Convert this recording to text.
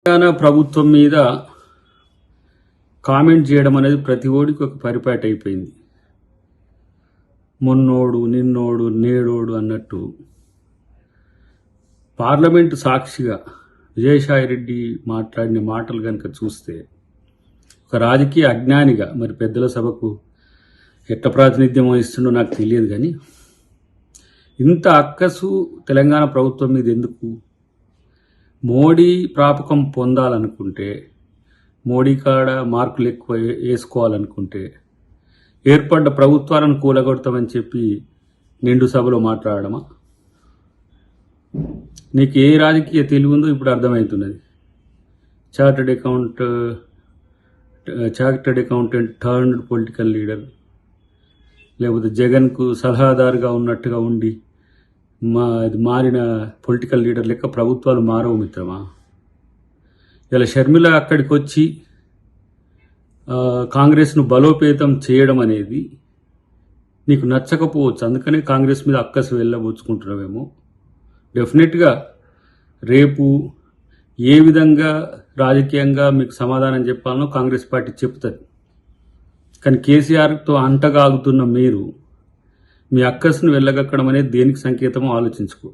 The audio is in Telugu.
తెలంగాణ ప్రభుత్వం మీద కామెంట్ చేయడం అనేది ప్రతి ఓడికి ఒక పరిపాటి అయిపోయింది. మొన్నోడు నిన్నోడు నేడోడు అన్నట్టు పార్లమెంటు సాక్షిగా విజయసాయిరెడ్డి మాట్లాడిన మాటలు కనుక చూస్తే ఒక రాజకీయ అజ్ఞానిగా, మరి పెద్దల సభకు ఎట్ట ప్రాతినిధ్యం వహిస్తుండో నాకు తెలియదు, కానీ ఇంత అక్కసు తెలంగాణ ప్రభుత్వం మీద ఎందుకు? మోడీ ప్రాపకం పొందాలనుకుంటే, మోడీ కాడ మార్కులు ఎక్కువ వేసుకోవాలనుకుంటే ఏర్పడ్డ ప్రభుత్వాలను కూలగొడతామని చెప్పి నిండు సభలో మాట్లాడమా? నీకు ఏ రాజకీయ తెలివి ఉందో ఇప్పుడు అర్థమవుతున్నది. Chartered accountant turned political leader, లేకపోతే జగన్కు సలహాదారుగా ఉన్నట్టుగా ఉండి మారిన పొలిటికల్ లీడర్ లెక్క ప్రభుత్వాలు మారవు మిత్రమా. ఇలా షర్మిల అక్కడికి వచ్చి కాంగ్రెస్ను బలోపేతం చేయడం అనేది నీకు నచ్చకపోవచ్చు, అందుకనే కాంగ్రెస్ మీద అక్కసు వెళ్ళబోచుకుంటున్నావేమో. డెఫినెట్గా రేపు ఏ విధంగా రాజకీయంగా మీకు సమాధానం చెప్పాలనో కాంగ్రెస్ పార్టీ చెప్తుంది. కానీ కేసీఆర్తో అంటగాగుతున్న మీరు మీ అక్కసును వెళ్ళగక్కడం అనేది దేనికి సంకేతమో ఆలోచించుకో.